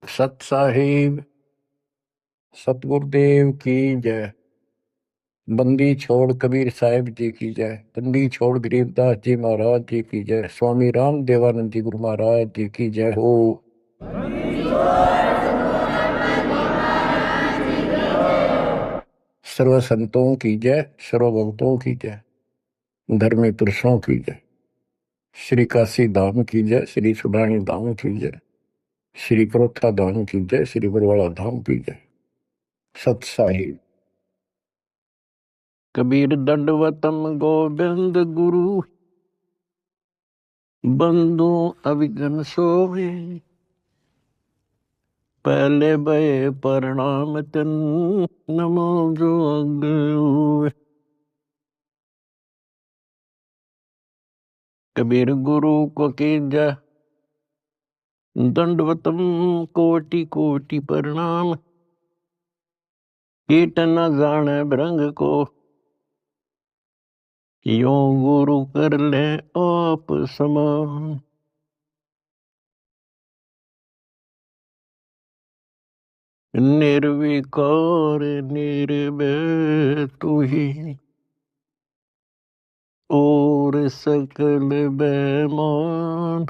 सत साहिब सतगुरुदेव की जय। बंदी छोड़ कबीर साहिब जी की जय। बंदी छोड़ गरीबदास जी महाराज जी की जय। स्वामी राम देवानंद जी गुरु महाराज जी की जय हो। सर्व संतों की जय, सर्व भक्तों की जय, धर्मी पुरुषों की जय। श्री काशी धाम की जय, श्री सुडानी धाम की जय, श्री क्रोथा धाम की जय, श्री बरवाड़ा धाम की जय। सत साहिब। कबीर दंडवतम गोविंद गुरु, बंधु अविघ्न सोए। पहले भय प्रणाम तन, नमो जोग। कबीर गुरु को कीजय दंडवतम, कोटि कोटि प्रणाम। कीट न जाने भृंग को, यो गुरु कर ले आप समान। निर्विकार निर्भय तू ही, और सकल बेमान।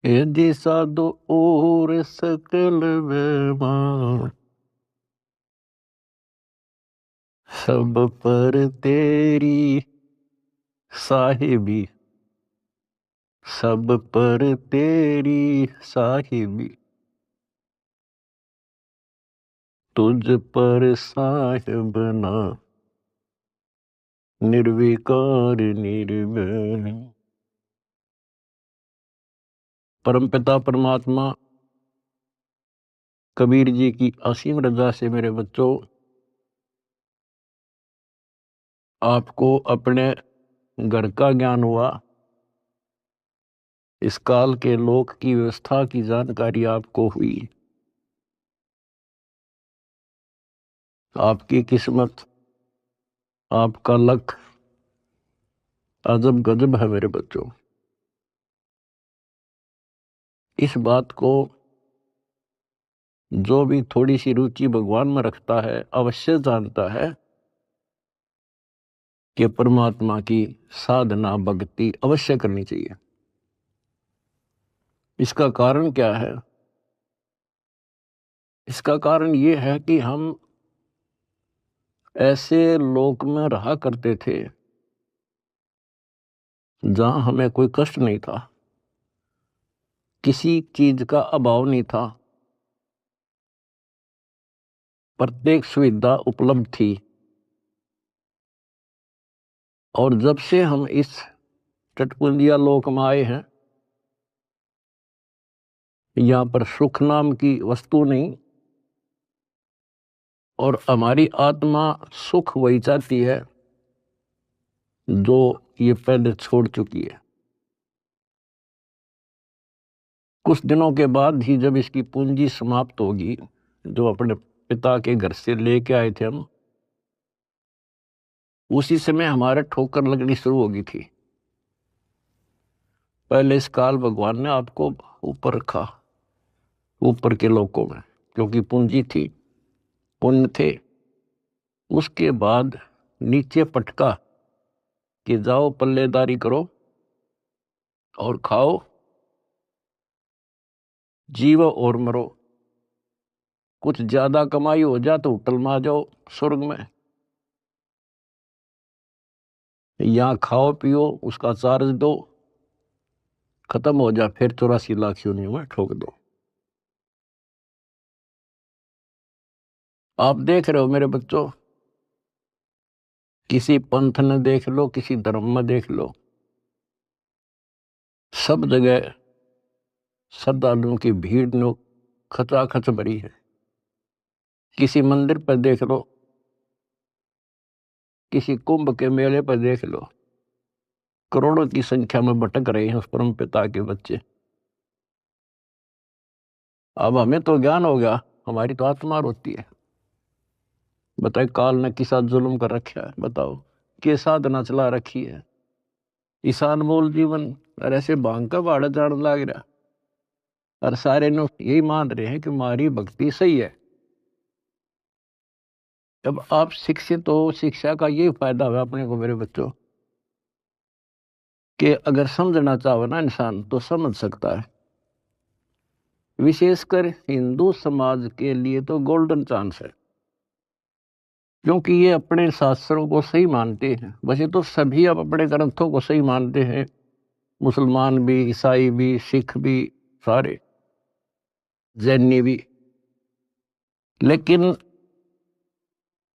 यदि साधु और सकल बेमान, सब पर तेरी साहिबी, सब पर तेरी साहिबी। तुझ पर साहिब ना, निर्विकार निर्भय। परमपिता परमात्मा कबीर जी की असीम रजा से मेरे बच्चों, आपको अपने घर का ज्ञान हुआ। इस काल के लोक की व्यवस्था की जानकारी आपको हुई। आपकी किस्मत, आपका लक अजब गजब है मेरे बच्चों। इस बात को जो भी थोड़ी सी रुचि भगवान में रखता है अवश्य जानता है कि परमात्मा की साधना भक्ति अवश्य करनी चाहिए। इसका कारण क्या है? इसका कारण ये है कि हम ऐसे लोक में रहा करते थे जहां हमें कोई कष्ट नहीं था, किसी चीज का अभाव नहीं था, प्रत्येक सुविधा उपलब्ध थी। और जब से हम इस टटपुंजिया लोक में आए हैं, यहां पर सुख नाम की वस्तु नहीं, और हमारी आत्मा सुख वही चाहती है जो ये पहले छोड़ चुकी है। कुछ दिनों के बाद ही जब इसकी पूंजी समाप्त होगी, जो अपने पिता के घर से लेके आए थे हम, उसी समय हमारे ठोकर लगनी शुरू होगी थी। पहले इस काल भगवान ने आपको ऊपर रखा, ऊपर के लोकों में, क्योंकि पूंजी थी, पुण्य थे। उसके बाद नीचे पटका कि जाओ पल्लेदारी करो और खाओ, जीवो और मरो। कुछ ज्यादा कमाई हो जा तो होटल में आ जाओ स्वर्ग में, यहाँ खाओ पियो, उसका चार्ज दो, खत्म हो जा, फिर 84 लाख योनियों में ठोक दो। आप देख रहे हो मेरे बच्चों, किसी पंथ ने देख लो, किसी धर्म में देख लो, सब जगह श्रद्धालुओं की भीड़ नो खचाखच भरी है। किसी मंदिर पर देख लो, किसी कुंभ के मेले पर देख लो, करोड़ों की संख्या में भटक रहे हैं उस परम पिता के बच्चे। अब हमें तो ज्ञान हो गया, हमारी तो आत्मा रोती है। बताए काल ने किस साथ जुल्म कर रखा है, बताओ के साधना चला रखी है। ईशान मोल जीवन और ऐसे भांग का बाड़ा जान लाग रहा। और सारे लोग यही मान रहे हैं कि हमारी भक्ति सही है। जब आप शिक्षित हो, शिक्षा का ये फायदा हुआ अपने को मेरे बच्चों, कि अगर समझना चाहो ना इंसान तो समझ सकता है। विशेषकर हिंदू समाज के लिए तो गोल्डन चांस है, क्योंकि ये अपने शास्त्रों को सही मानते हैं। वैसे तो सभी अब अपने ग्रंथों को सही मानते हैं, मुसलमान भी, ईसाई भी, सिख भी, सारे जैनी भी। लेकिन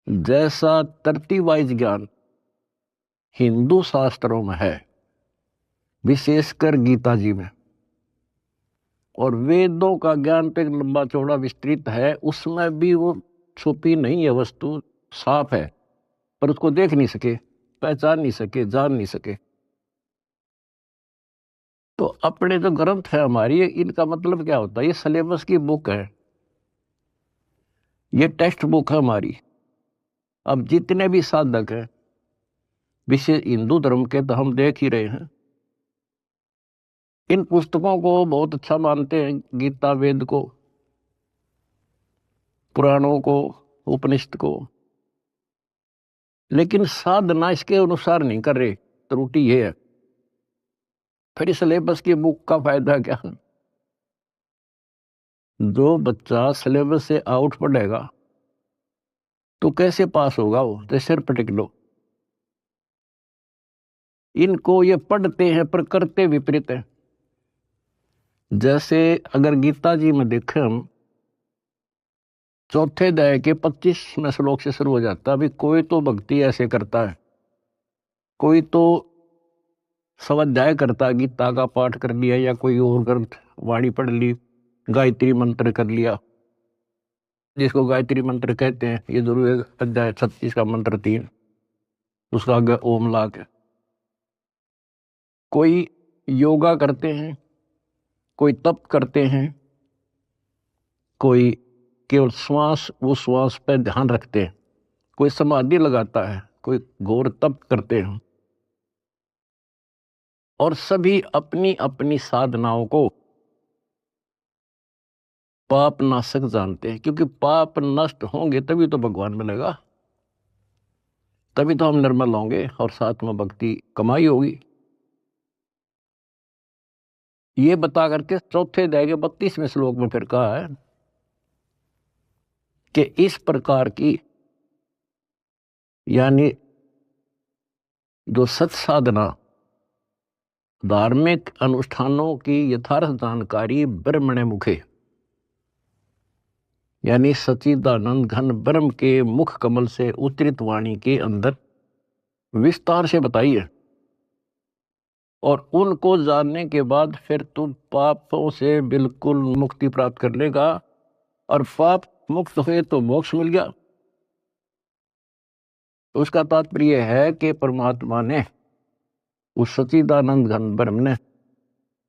जैसा तरतीब वाइज ज्ञान हिंदू शास्त्रों में है, विशेषकर गीता जी में, और वेदों का ज्ञान पे लंबा चौड़ा विस्तृत है, उसमें भी वो छुपी नहीं है वस्तु, साफ है, पर उसको देख नहीं सके, पहचान नहीं सके, जान नहीं सके। तो अपने जो ग्रंथ है हमारी, इनका मतलब क्या होता है? ये सिलेबस की बुक है, ये टेक्स्ट बुक है हमारी। अब जितने भी साधक हैं विशेष हिंदू धर्म के, तो हम देख ही रहे हैं, इन पुस्तकों को बहुत अच्छा मानते हैं, गीता, वेद को, पुराणों को, उपनिषद को, लेकिन साधना इसके अनुसार नहीं कर रहे। त्रुटि ये है। फिर सिलेबस की बुक का फायदा क्या? जो बच्चा सिलेबस से आउट पढ़ेगा तो कैसे पास होगा? वो तो सिर पटक लो। इनको ये पढ़ते हैं पर करते विपरीत है। जैसे अगर गीता जी में देखें हम, चौथे अध्याय के 25वें श्लोक से शुरू हो जाता है। अभी कोई तो भक्ति ऐसे करता है, कोई तो स्वाध्याय करता है, गीता का पाठ कर लिया या कोई और ग्रंथ वाणी पढ़ ली, गायत्री मंत्र कर लिया, जिसको गायत्री मंत्र कहते हैं। ये जरूर अध्याय 36 का मंत्र 3, उसका आगे ओम ला के। कोई योगा करते हैं, कोई तप करते हैं, कोई केवल श्वास, वो श्वास पे ध्यान रखते हैं, कोई समाधि लगाता है, कोई घोर तप करते हैं। और सभी अपनी अपनी साधनाओं को पाप नाशक जानते हैं, क्योंकि पाप नष्ट होंगे तभी तो भगवान मिलेगा, तभी तो हम निर्मल होंगे और साथ में भक्ति कमाई होगी। ये बता करके चौथे अध्याय के 32वें श्लोक में फिर कहा है कि इस प्रकार की, यानी जो सत साधना, धार्मिक अनुष्ठानों की यथार्थ जानकारी ब्रह्मणे मुखे, यानी सच्चिदानंद घन ब्रह्म के मुख कमल से उतरित वाणी के अंदर विस्तार से बताई है। और उनको जानने के बाद फिर तुम पापों से बिल्कुल मुक्ति प्राप्त कर लेगा, और पाप मुक्त हुए तो मोक्ष मिल गया। तो उसका तात्पर्य है कि परमात्मा ने, उस सच्चिदानंद घन ब्रह्म ने,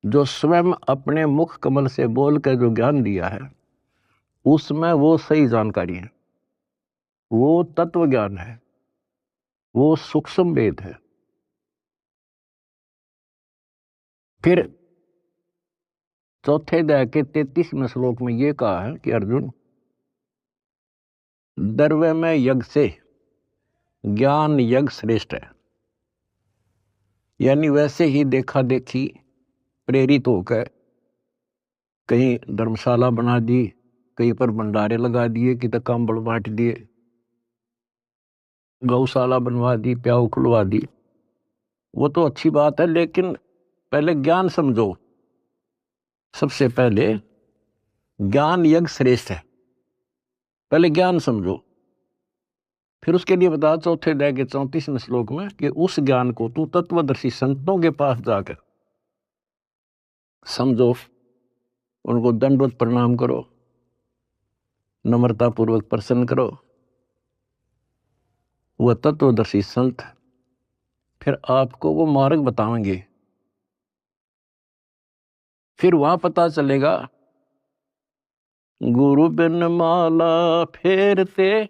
जो स्वयं अपने मुख कमल से बोल कर जो ज्ञान दिया है, उसमें वो सही जानकारी है, वो तत्व ज्ञान है, वो सूक्ष्म वेद है। फिर चौथे अध्याय के 33वें श्लोक में ये कहा है कि अर्जुन, द्रव्य में यज्ञ से ज्ञान यज्ञ श्रेष्ठ है। यानी वैसे ही देखा देखी प्रेरित होकर कहीं धर्मशाला बना दी, कहीं पर भंडारे लगा दिए, कि तक कंबल बांट दिए, गौशाला बनवा दी, प्याऊ खुलवा दी, वो तो अच्छी बात है, लेकिन पहले ज्ञान समझो। सबसे पहले ज्ञान यज्ञ श्रेष्ठ है, पहले ज्ञान समझो। फिर उसके लिए बता चौथे अध्याय के 34वें श्लोक में कि उस ज्ञान को तू तत्वदर्शी संतों के पास जाकर समझो, उनको दंडवत प्रणाम करो, नम्रता पूर्वक प्रसन्न करो। वह तत्वदर्शी संत फिर आपको वो मार्ग बताएंगे। फिर वहां पता चलेगा, गुरु बिन माला फेरते,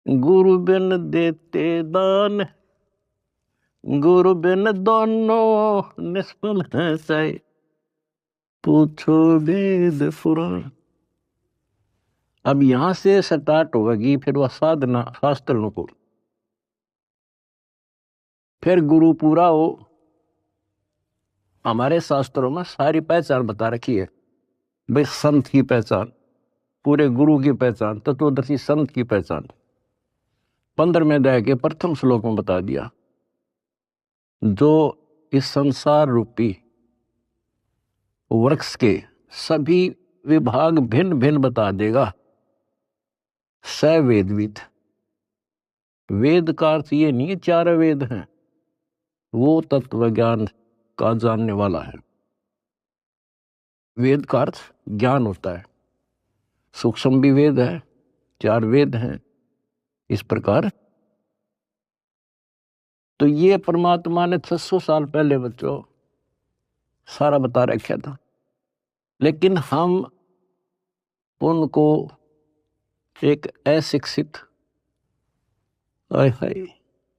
गुरु बिन देते दान, गुरु बिन दोनों निष्फल है। पूछो वेद पुराण। अब यहां से स्टार्ट होगी फिर वह साधना शास्त्रों को, फिर गुरु पूरा हो। हमारे शास्त्रों में सारी पहचान बता रखी है भाई, संत की पहचान, पूरे गुरु की पहचान, तत्वदर्शी संत की पहचान 15वें अध्याय के प्रथम श्लोक में बता दिया। जो इस संसार रूपी वृक्ष के सभी विभाग भिन्न भिन्न बता देगा, स वेदविद। वेद का अर्थ ये नहीं 4 वेद हैं, वो तत्व ज्ञान का जानने वाला है। वेद का अर्थ ज्ञान होता है, सूक्ष्म भी वेद है, 4 वेद हैं इस प्रकार। तो ये परमात्मा ने 600 साल पहले बच्चों सारा बता रखा था, लेकिन हम उनको एक अशिक्षित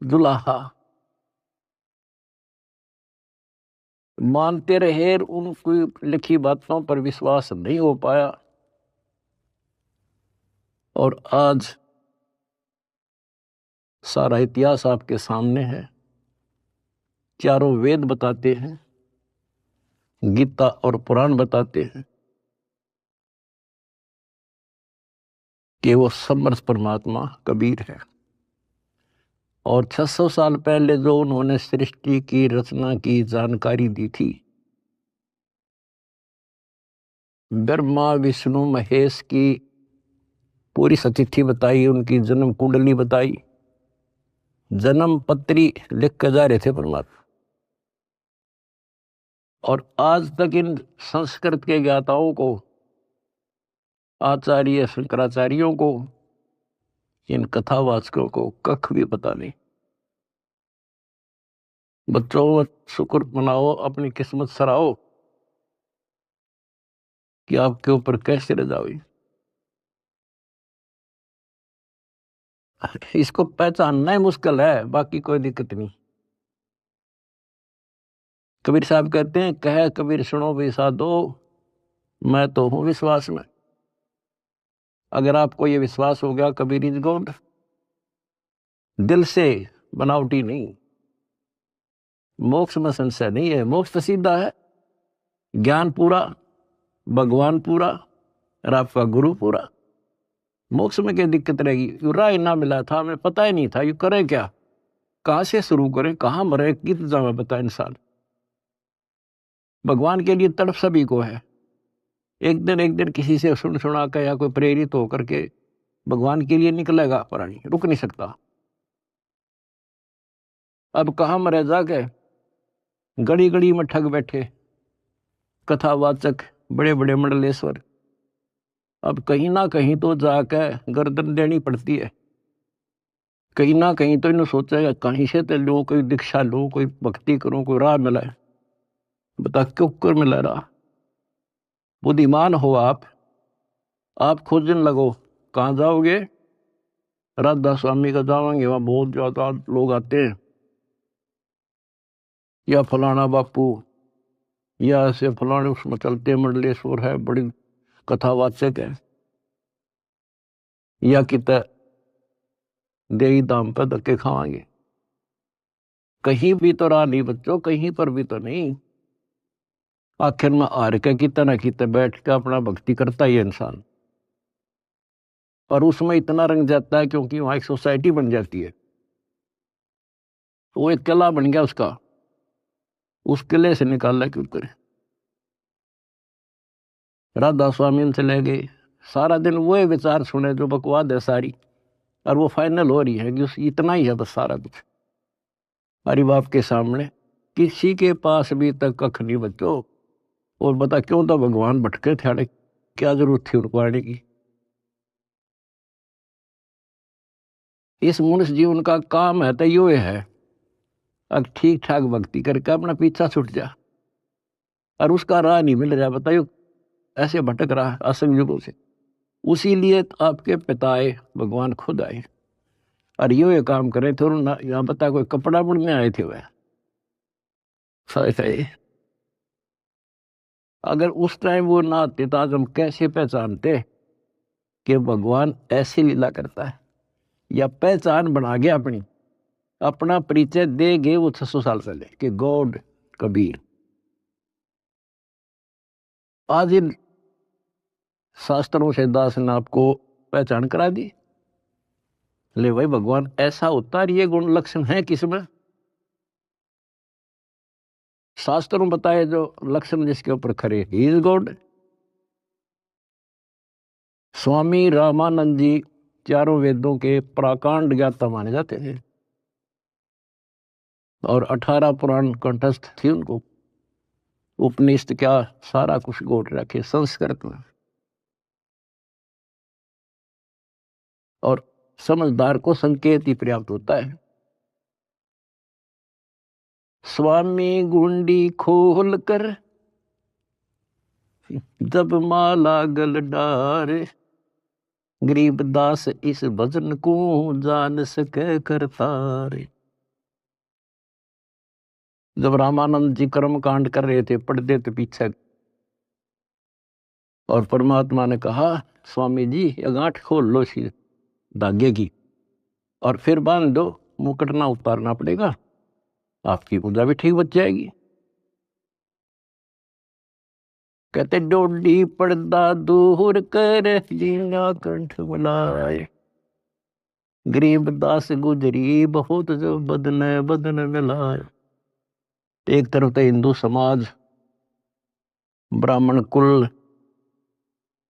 दुलाहा मानते रहे, उनकी लिखी बातों पर विश्वास नहीं हो पाया। और आज सारा इतिहास आपके सामने है, 4 वेद बताते हैं, गीता और पुराण बताते हैं कि वो समर्थ परमात्मा कबीर है। और 600 साल पहले जो उन्होंने सृष्टि की रचना की जानकारी दी थी, ब्रह्मा विष्णु महेश की पूरी सतिथि बताई, उनकी जन्म कुंडली बताई, जन्म पत्री लिख कर जा रहे थे परमात्मा। और आज तक इन संस्कृत के ज्ञाताओं को, आचार्य शंकराचार्यों को, इन कथावाचकों को कख भी पता नहीं। बच्चों शुक्र मनाओ, अपनी किस्मत सराओ कि आपके ऊपर कैसे रजा हुई। इसको पहचानना ही मुश्किल है, बाकी कोई दिक्कत नहीं। कबीर साहब कहते हैं, कह कबीर सुनो भी साधो, मैं तो हूं विश्वास में। अगर आपको ये विश्वास हो गया कबीर इज गॉड, दिल से, बनावटी नहीं, मोक्ष में संशय नहीं है। मोक्ष तो सीधा है, ज्ञान पूरा, भगवान पूरा और आपका गुरु पूरा। मोक्ष में क्या दिक्कत रहेगी? यू राह ना मिला था, हमें पता ही नहीं था यू करें क्या, कहां से शुरू करें, कहां मरे, कित जावे बता इंसान। भगवान के लिए तड़प सभी को है। एक दिन किसी से सुन सुना कर या कोई प्रेरित होकर के भगवान के लिए निकलेगा, प्राणी रुक नहीं सकता। अब कहां मरे जाके, गड़ी गड़ी में ठग बैठे कथावाचक, बड़े बड़े मंडलेश्वर। अब कहीं ना कहीं तो जाकर गर्दन देनी पड़ती है, कहीं ना कहीं तो इन्होंने सोचा कहीं से तो लो, कोई दीक्षा लो, कोई भक्ति करो, कोई राह मिला है। बता क्यों कर मिला राह? बुद्धिमान हो आप खोजने लगो। कहाँ जाओगे? राधा स्वामी का जाओगे, वहां बहुत ज्यादा लोग आते हैं, या फलाना बापू, या ऐसे फलाने उसमें चलते मंडलेश्वर है, बड़ी कथावाचक है, या कित देही दाम पर धक्के खावांगे। कहीं भी तो राह नहीं बच्चों, कहीं पर भी तो नहीं। आखिर में हार के कितना ना कितना बैठ के अपना भक्ति करता ही है इंसान, और उसमें इतना रंग जाता है क्योंकि वहां एक सोसाइटी बन जाती है, वो एक किला बन गया उसका, उस किले से निकालना क्यों करे। राधा स्वामी से ले गए, सारा दिन वो विचार सुने जो बकवाद है सारी, और वो फाइनल हो रही है कि उस इतना ही है बस सारा कुछ हरि बाप के सामने। किसी के पास भी तक कख नहीं बच्चों। और बता क्यों तो भगवान भटके थे, क्या जरूरत थी उनको आने की। इस मनुष्य जीवन का काम है तो यो है, अब ठीक ठाक भक्ति करके अपना पीछा छूट जा, और उसका राह नहीं मिल रहा, बताइयो ऐसे भटक रहा है असंग युगों से। उसी लिए तो आपके पिता आए, भगवान खुद आए, और ये काम करे थे। ना यहाँ बता कोई कपड़ा बुनने आए थे वह, सही सही अगर उस टाइम वो ना आते तो आज हम कैसे पहचानते कि भगवान ऐसी लीला करता है, या पहचान बना गया अपनी, अपना परिचय दे गए वो 600 साल पहले कि गॉड कबीर। आज इन शास्त्रों से दास ने आपको पहचान करा दी। ले भाई भगवान ऐसा होता है, ये गुण लक्षण है किसमें? शास्त्रों बताए जो लक्षण जिसके ऊपर खरे, he is God. Swami Ramanand जी चारों वेदों के प्राकांड ज्ञाता माने जाते थे और 18 पुराण कंठस्थ थी उनको। उपनिषद क्या सारा कुछ गोट रखे संस्कृत में। और समझदार को संकेत ही पर्याप्त होता है। स्वामी गुंडी खोल कर जब माला गल डारे, गरीब दास इस भजन को जान सके करतारे। जब रामानंद जी कर्म कांड कर रहे थे, पढ़ते थे पीछे, और परमात्मा ने कहा स्वामी जी ये गांठ खोल लो सी धागे की और फिर बांध दो, मुकुट ना उतारना पड़ेगा, आपकी पूजा भी ठीक बच जाएगी। कहते डोडी पर्दा दूर कर लीला कंठ बुलाए, गरीब दास गुजरी बहुत जो बदन बदन मिलाए। एक तरफ तो हिंदू समाज, ब्राह्मण कुल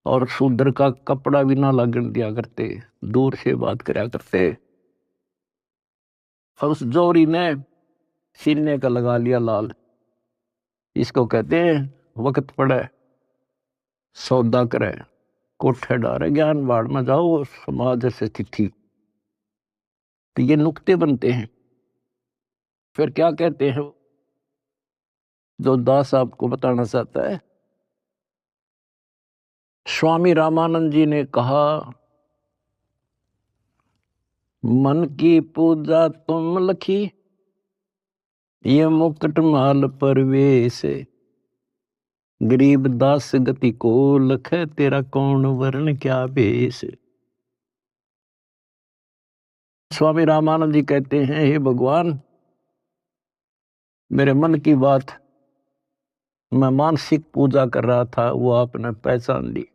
और शूद्र का कपड़ा भी ना लगन दिया करते, दूर से बात कराया करते, और उस जोरी ने सीने का लगा लिया लाल। इसको कहते हैं वक्त पड़े सौदा करे, कोठे डारे ज्ञान बाढ़ में जाओ, समाज से चिट्ठी। तो ये नुक्ते बनते हैं। फिर क्या कहते हैं जो दास आपको बताना चाहता है, स्वामी रामानंद जी ने कहा मन की पूजा तुम लखी, ये मुकुट माल परवेश, गरीब दास गति को लख, तेरा कौन वर्ण क्या भेष। स्वामी रामानंद जी कहते हैं हे भगवान, मेरे मन की बात मैं मानसिक पूजा कर रहा था, वो आपने पहचान ली।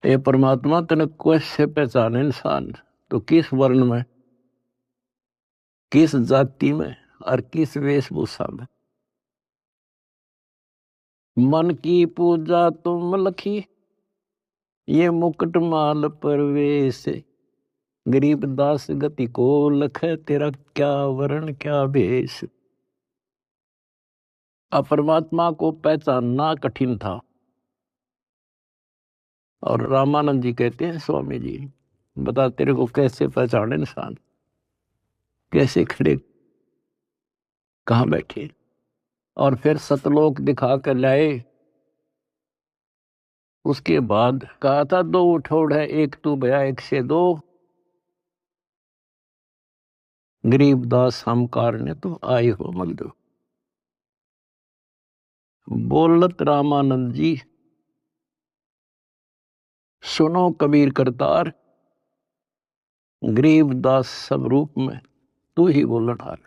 हे परमात्मा तेने कैसे पहचाने इंसान, तो किस वर्ण में, किस जाति में और किस वेशभूषा में। मन की पूजा तुम लखी, ये मुकुट माल परवेश, गरीब दास गति को लख, तेरा क्या वर्ण क्या भेष। अब परमात्मा को पहचानना कठिन था, और रामानंद जी कहते हैं स्वामी जी बता तेरे को कैसे पहचाने इंसान, कैसे खड़े कहाँ बैठे। और फिर सतलोक दिखा कर लाए। उसके बाद कहा था दो उठोड़ है, एक तू भया एक से दो, गरीबदास हम कारने तुम आए हो मगदो। बोलत रामानंद जी सुनो कबीर करतार, गरीबदास सब रूप में तू ही बोलनहार।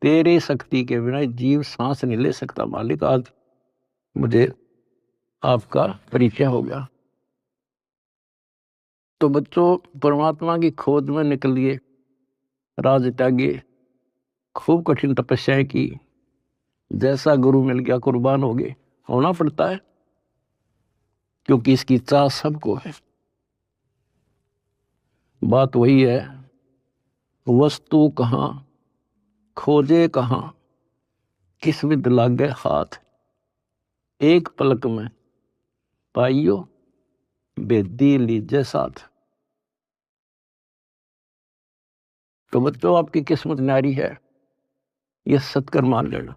तेरे शक्ति के बिना जीव सांस नहीं ले सकता मालिक। आज मुझे आपका परिचय हो गया। तो बच्चों परमात्मा की खोज में निकलिए, राज त्यागे, खूब कठिन तपस्याएं की, जैसा गुरु मिल गया कुर्बान हो गए। होना पड़ता है क्योंकि इसकी चाह सबको है। बात वही है, वस्तु कहाँ खोजे कहाँ, किस विद लागे हाथ, एक पलक में पाइयो बेदी लीजे साथ। तो बच्चों आपकी किस्मत न्यारी है, ये सत्कर मान लेना।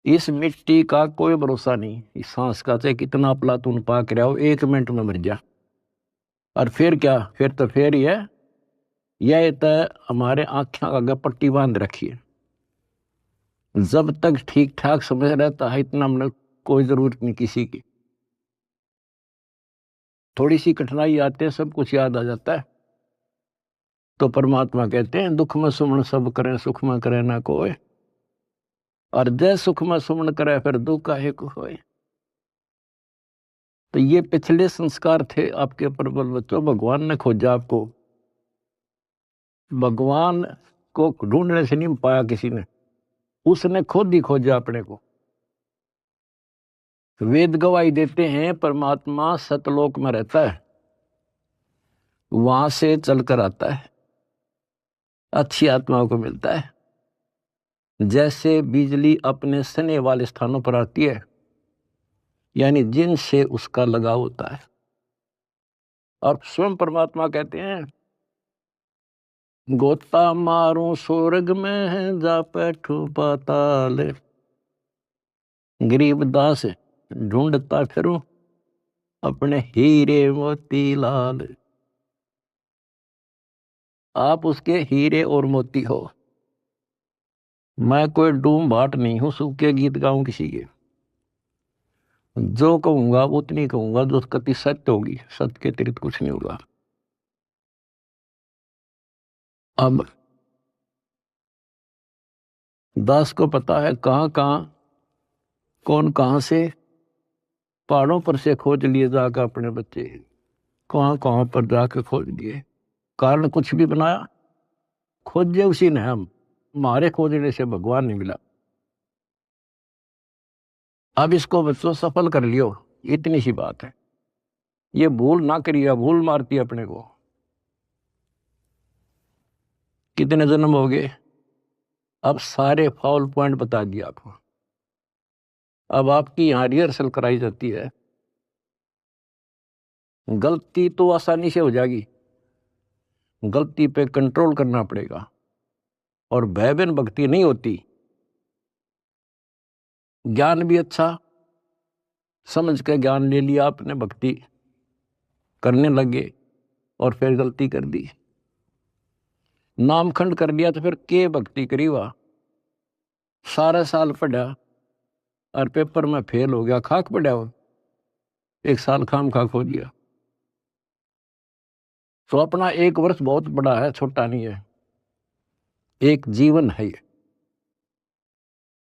इस मिट्टी का कोई भरोसा नहीं, इस सांस का चाहे कितना प्लातून पाक रहा हो, 1 मिनट में मर जा। और फिर क्या, फिर तो फिर ही है, यह तो हमारे आंखें आगे पट्टी बांध रखी है। जब तक ठीक ठाक समझ रहता है इतना हमने कोई जरूरत नहीं किसी की। थोड़ी सी कठिनाई आते हैं सब कुछ याद आ जाता है। तो परमात्मा कहते हैं दुख में सुमन सब करें सुख में करे ना कोई, और जय सुख में सुमन करे फिर दुख काहे को होए। तो ये पिछले संस्कार थे आपके प्रबल बच्चों। भगवान ने खोजा आपको, भगवान को ढूंढने से नहीं पाया किसी ने, उसने खुद ही खोजा अपने को। वेद गवाही देते हैं परमात्मा सतलोक में रहता है, वहां से चलकर आता है, अच्छी आत्माओं को मिलता है। जैसे बिजली अपने सने वाले स्थानों पर आती है, यानी जिनसे उसका लगाव होता है। और स्वयं परमात्मा कहते हैं गोता मारूं स्वर्ग में है जा बैठू पाताल, गरीब दास ढूंढता फिरूं अपने हीरे मोती लाल। आप उसके हीरे और मोती हो। मैं कोई डूम भाट नहीं हूं सूखे गीत गाऊं किसी के। जो कहूंगा वो उतनी कहूंगा जो कति सत्य होगी, सत्य के अतिरिक्त कुछ नहीं होगा। अब दास को पता है कहां कहां कौन कहां से पहाड़ों पर से खोज लिए जाकर अपने बच्चे, कहां कहां पर जाकर खोज लिए। कारण कुछ भी बनाया, खोजे उसी ने। हम हमारे खोजने से भगवान नहीं मिला। अब इसको बच्चों सफल कर लियो, इतनी सी बात है। ये भूल ना करिए, भूल मारती है अपने को। कितने जन्म हो गए, अब सारे फाउल पॉइंट बता दिया आपको। अब आपकी यहां रिहर्सल कराई जाती है। गलती तो आसानी से हो जाएगी, गलती पे कंट्रोल करना पड़ेगा। और भय बिन भक्ति नहीं होती। ज्ञान भी अच्छा समझ के ज्ञान ले लिया आपने, भक्ति करने लगे और फिर गलती कर दी, नामखंड कर लिया, तो फिर के भक्ति करी हुआ। सारा साल पढ़ा और पेपर में फेल हो गया, खाक पड़ा हो, एक साल खाम खा खो दिया। तो अपना एक वर्ष बहुत बड़ा है, छोटा नहीं है, एक जीवन है ये।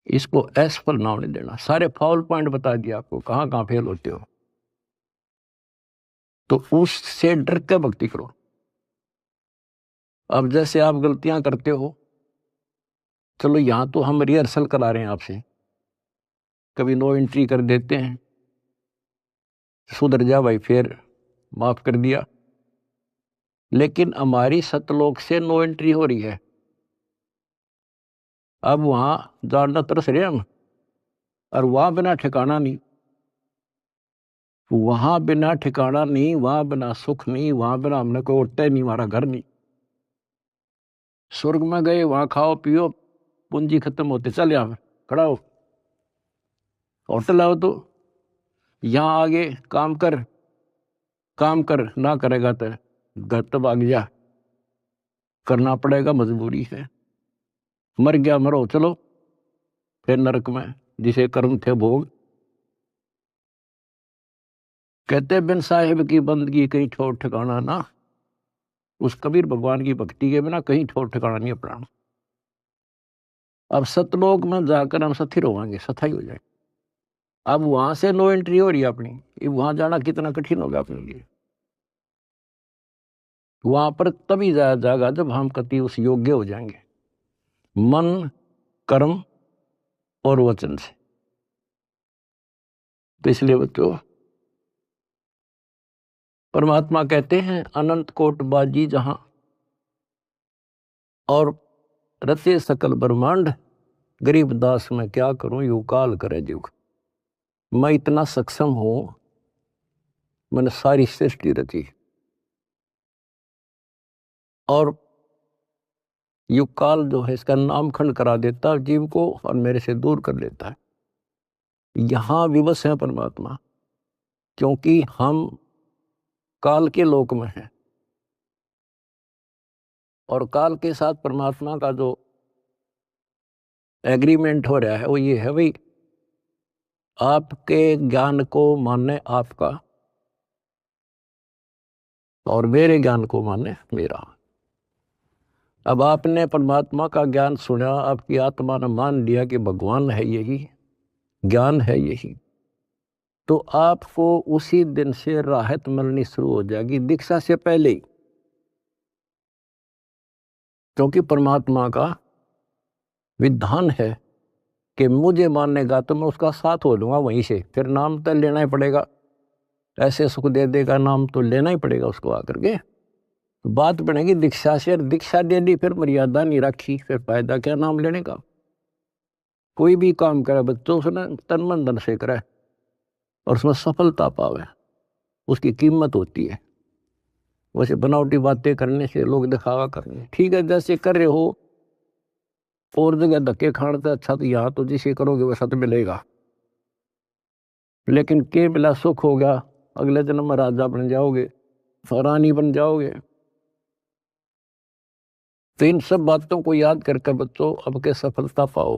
इसको असफल नाम नहीं देना। सारे फाउल पॉइंट बता दिया आपको, कहां कहां फेल होते हो। तो उससे डर के भक्ति करो। अब जैसे आप गलतियां करते हो, चलो यहां तो हम रिहर्सल करा रहे हैं आपसे, कभी नो एंट्री कर देते हैं, सुधर जा भाई, फिर माफ कर दिया। लेकिन हमारी सतलोक से नो एंट्री हो रही है, अब वहां जानना तरस रहे हम। और वहां बिना ठिकाना नहीं, वहां बिना ठिकाना नहीं, वहां बिना सुख नहीं, वहां बिना हमने कोई उठता ही नहीं, हमारा घर नहीं। स्वर्ग में गए, वहां खाओ पियो, पूंजी खत्म होते चल यहाँ खड़ा हो, होटल आओ तो यहाँ आगे काम कर, काम कर ना करेगा तो घर तो भाग जा, करना पड़ेगा, मजबूरी है। मर गया मरो, चलो फिर नरक में जिसे कर्म थे भोग। कहते बिन साहिब की बंदगी कहीं ठोर ठिकाना ना। उस कबीर भगवान की भक्ति के बिना कहीं ठोर ठिकाना नहीं अपना। अब सतलोक में जाकर हम स्थिर होंगे, सथाई हो जाए। अब वहां से नो एंट्री हो रही है अपनी, वहां जाना कितना कठिन होगा अपने लिए। वहां पर तभी जाया जाएगा जब हम कति उस योग्य हो जाएंगे, मन कर्म और वचन से। तो इसलिए बच्चों परमात्मा कहते हैं अनंत कोट बाजी जहां और रचे सकल ब्रह्मांड, गरीब दास मैं क्या करूं यू काल करे जुग। मैं इतना सक्षम हूं, मैंने सारी सृष्टि रची और युग काल जो है इसका नामखंड करा देता है जीव को और मेरे से दूर कर लेता है। यहां विवश है परमात्मा, क्योंकि हम काल के लोक में हैं और काल के साथ परमात्मा का जो एग्रीमेंट हो रहा है वो ये है भाई, आपके ज्ञान को माने आपका और मेरे ज्ञान को माने मेरा। अब आपने परमात्मा का ज्ञान सुना, आपकी आत्मा ने मान लिया कि भगवान है यही, ज्ञान है यही, तो आपको उसी दिन से राहत मिलनी शुरू हो जाएगी, दीक्षा से पहले ही। क्योंकि परमात्मा का विधान है कि मुझे मानेगा तो मैं उसका साथ हो लूंगा वहीं से, फिर नाम तो लेना ही पड़ेगा, ऐसे सुख दे देगा नाम तो लेना ही पड़ेगा उसको आकर के। तो बात बनेगी दीक्षा से, दीक्षा दे दी फिर मर्यादा नहीं रखी, फिर फायदा क्या नाम लेने का। कोई भी काम करे बच्चों से ना तन मन धन से करे और उसमें सफलता पावे, उसकी कीमत होती है। वैसे बनावटी बातें करने से, लोग दिखावा करने, ठीक है जैसे कर रहे हो और जगह धक्के खाने से अच्छा तो यहाँ तो जिसे करोगे वैसा तो मिलेगा, लेकिन के मिला सुख होगा, अगले जन्म में राजा बन जाओगे, रानी बन जाओगे। तो इन सब बातों को याद करके बच्चों अब के सफलता पाओ।